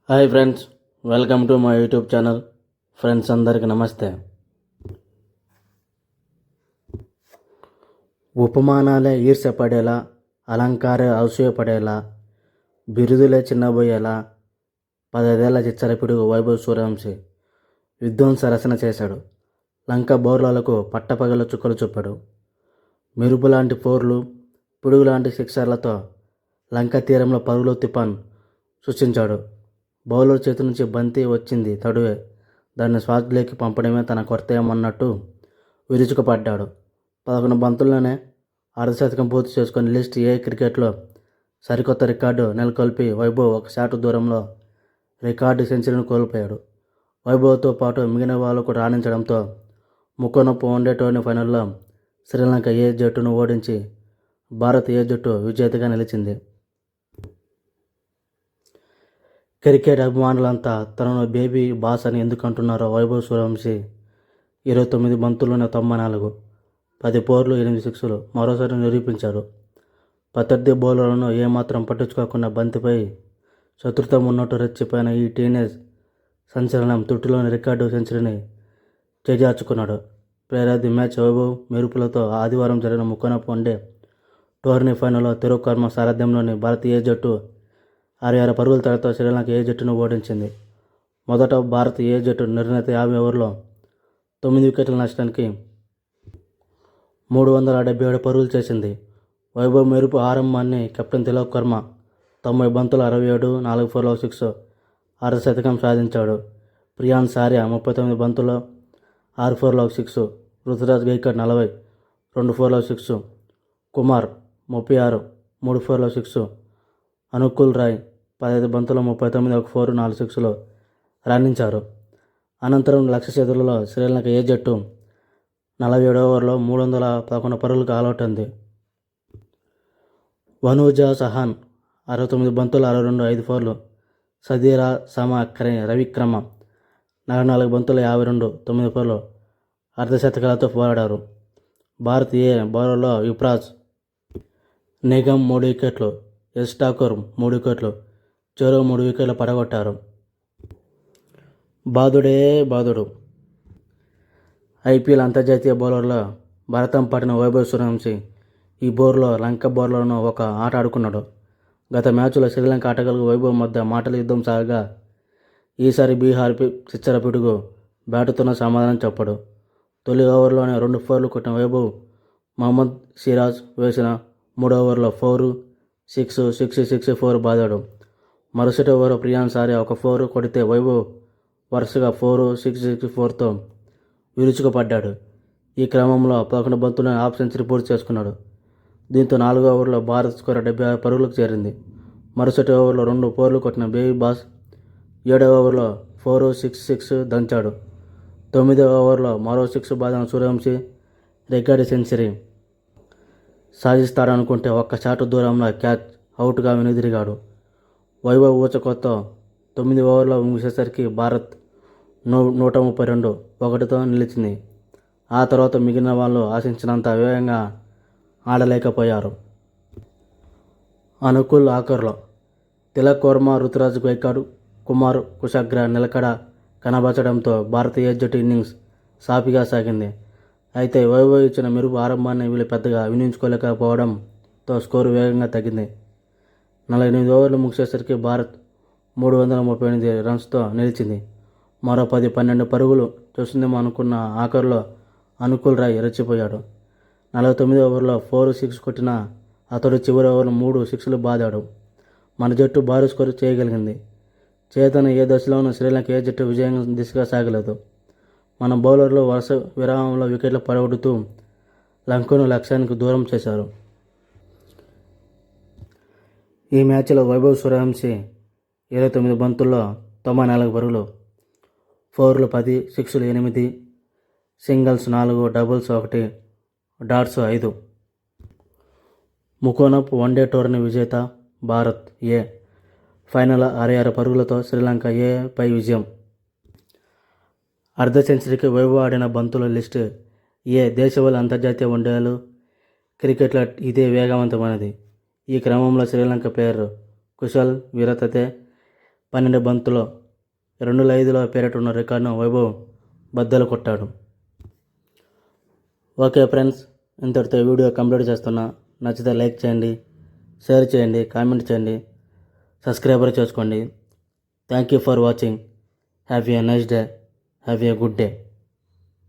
Hi friends, welcome to my YouTube channel. Friends అందరికీ నమస్తే. ఉపమానాలే ఈర్ష్యపడేలా, అలంకారే అసూయపడేలా, బిరుదులే చిన్నబోయేలా 15 ఏళ్ల చిచ్చరపిడుగు వైభవ్ సూర్యవంశి విధ్వంస రచన చేశాడు. లంక బౌలర్లకు పట్టపగలు చుక్కలు చూపాడు. మెరుపులాంటి ఫోర్లు, పిడుగులాంటి సిక్సర్లతో లంక తీరంలో పరుగుల తుఫాన్ సృష్టించాడు. బౌలర్ చేతి నుంచి బంతి వచ్చింది తడువే, దాన్ని స్వాత్లోకి పంపడమే తన కర్తవ్యం అన్నట్టు విరుచుకుపడ్డాడు. 11 బంతుల్లోనే అర్ధశతకం పూర్తి చేసుకుని లిస్ట్ ఏ క్రికెట్లో సరికొత్త రికార్డు నెలకొల్పి వైభవ్ ఒక షాట్ దూరంలో రికార్డు సెంచరీని కోల్పోయాడు. వైభవ్తో పాటు మిగిలిన వాళ్ళు కూడా రాణించడంతో ముక్కోనొప్పు వన్డే టోర్నీ ఫైనల్లో శ్రీలంక ఏ జట్టును ఓడించి భారత్ ఏ జట్టు విజేతగా నిలిచింది. క్రికెట్ అభిమానులంతా తనను బేబీ బాస్ అని ఎందుకు అంటున్నారో వైభవ్ సూర్యవంశి 29 బంతుల్లోనే 94, 10 ఫోర్లు, 8 సిక్సులు మరోసారి నిరూపించారు. ప్రత్యర్థి బౌలర్లను ఏమాత్రం పట్టించుకోకుండా బంతిపై శత్రుత్వం ఉన్నట్టు రెచ్చిపోయిన ఈ టీనేజ్ సంచలనం తుట్టిలోని రికార్డు సెంచరీని చేజార్చుకున్నాడు. Player of the match Vaibhav మెరుపులతో ఆదివారం జరిగిన ముక్కోనపు వన్డే టోర్నీ ఫైనల్లో తిరుకర్మ సారథ్యంలోని భారతీయ జట్టు 66 పరుగుల తేడాతో శ్రీలంక ఏ జట్టును ఓడించింది. మొదట భారత్ ఏ జట్టు నిర్ణీత 50 ఓవర్లో 9 వికెట్ల నష్టానికి 377 పరుగులు చేసింది. వైభవ్ మెరుపు ఆరంభాన్ని కెప్టెన్ తిలక్ వర్మ 90 బంతులు 67, 4 ఫోర్ల 6 అర్ధశతకం సాధించాడు. ప్రియాన్స్ ఆర్య 39 బంతుల్లో 6 ఫోర్ల 6, రుతురాజ్ గైక్వాడ్ 40, 2 ఫోర్ల 6, కుమార్ 36, 3 ఫోర్ల 6, అనుకుల్ రాయ్ 15 బంతుల్లో 39, 1 ఫోర్, 4 సిక్స్లు రాణించారు. అనంతరం లక్ష్య చేతులలో శ్రీలంక ఏ జట్టు 47 ఓవర్లో 311 పరుగులకు ఆలౌట్ అంది. వనూజా సహాన్ 69 బంతులు 62, 5 ఫోర్లు, సదీరా సమా రవిక్రమ 44 బంతులు 52, 9 ఫోర్లు అర్ధశతకాలతో పోరాడారు. భారత్ ఏ బౌలర్లో యువరాజ్ నిగమ్ 3 వికెట్లు, ఎస్ ఠాకూర్ 3 వికెట్లు, చెరో 3 వికెట్లు పడగొట్టారు. బాదుడు ఐపీఎల్ అంతర్జాతీయ బౌలర్లో భరతం పట్టిన వైభవ్ సూర్యవంశి ఈ బోర్లో లంక బౌలర్లను ఒక ఆట ఆడుకున్నాడు. గత మ్యాచ్లో శ్రీలంక ఆటగాళ్లకు వైభవ్ మధ్య మాటల యుద్ధం సాగగా ఈసారి బీహార్ చిచ్చర పిడుగు బ్యాటుతోనే సమాధానం చెప్పాడు. తొలి ఓవర్లోనే 2 ఫోర్లు కొట్టిన వైభవ్ మహమ్మద్ సిరాజ్ వేసిన 3వ ఓవర్లో 4, 6, 6, 6, 4 బాదాడు. మరుసటి ఓవర్ ప్రియాన్స్ ఆర్య 1 ఫోర్ కొడితే వైభవ్ వరుసగా 4, 6, 6, 4తో విరుచుకుపడ్డాడు. ఈ క్రమంలో 11 బంతుల్లోనే హాఫ్ సెంచరీ పూర్తి చేసుకున్నాడు. దీంతో 4వ ఓవర్లో భారత్ స్కోర్ 76 పరుగులకు చేరింది. మరుసటి ఓవర్లో 2 ఫోర్లు కొట్టిన బేబీ బాస్ 7వ ఓవర్లో 4, 6, 6 దంచాడు. 9వ ఓవర్లో మరో 6 బాదిన సూర్యవంశి రికార్డు సెంచరీ సాధిస్తాడనుకుంటే ఒక్క షాట్ దూరంలో క్యాచ్ అవుట్గా వెనుదిరిగాడు. వైభవ్ ఊచకోతో 9 ఓవర్లో ముగిసేసరికి భారత్ 132, 1తో నిలిచింది. ఆ తర్వాత మిగిలిన వాళ్ళు ఆశించినంత వేగంగా ఆడలేకపోయారు. అనుకుల్ ఆఖర్లో తిలక్ వర్మ, రుతురాజ్ గైక్వాడ్, కుమార్ కుశాగ్ర నిలకడ కనబరచడంతో భారతీయ జట్టు ఇన్నింగ్స్ సాఫీగా సాగింది. అయితే వైభవ్ ఇచ్చిన మెరుపు ఆరంభాన్ని వీళ్ళు పెద్దగా వినియోగించుకోలేకపోవడంతో స్కోరు వేగంగా తగ్గింది. 48 ఓవర్లు ముగిసేసరికి భారత్ 338 రన్స్తో నిలిచింది. మరో 10-12 పరుగులు చేస్తుందేమో అనుకున్న ఆఖరులో అనుకుల్ రాయ్ రెచ్చిపోయాడు. 49 ఓవర్లో 4, 6 కొట్టిన అతడు చివరి ఓవర్లో 3 సిక్స్లు బాదాడు. మన జట్టు భారీ స్కోరు చేయగలిగింది. చేతన ఏ దశలోనూ శ్రీలంక ఏ జట్టు విజయం దిశగా సాగలేదు. మన బౌలర్లు వరుస విరామంలో వికెట్లు పడగొడుతూ లంకను లక్ష్యానికి దూరం చేశారు. ఈ మ్యాచ్లో వైభవ్ సూర్యవంశి 29 బంతుల్లో 94 పరుగులు, ఫోర్లు 10, సిక్స్లు 8, సింగిల్స్ 4, డబుల్స్ 1, డాట్స్ 5. ముకోనప్ వన్డే టోర్నీ విజేత భారత్ ఏ ఫైనల్ 66 పరుగులతో శ్రీలంక ఏ పై విజయం. అర్ధ సెంచరీకి వైభవ్ ఆడిన బంతుల లిస్టు ఏ దేశవాళీ అంతర్జాతీయ వన్డేలు క్రికెట్లో ఇదే వేగవంతమైనది. ఈ క్రమంలో శ్రీలంక ప్లేయర్ కుశల్ విరతతే 12 బంతుల్లో 2/5 పేరిట ఉన్న రికార్డును వైభవ్ బద్దలు కొట్టాడు. ఓకే ఫ్రెండ్స్, ఇంతటితో వీడియో కంప్లీట్ చేస్తున్నా. నచ్చితే లైక్ చేయండి, షేర్ చేయండి, కామెంట్ చేయండి, సబ్స్క్రైబర్ చేసుకోండి. Thank you for watching. Have a nice day. Have a good day.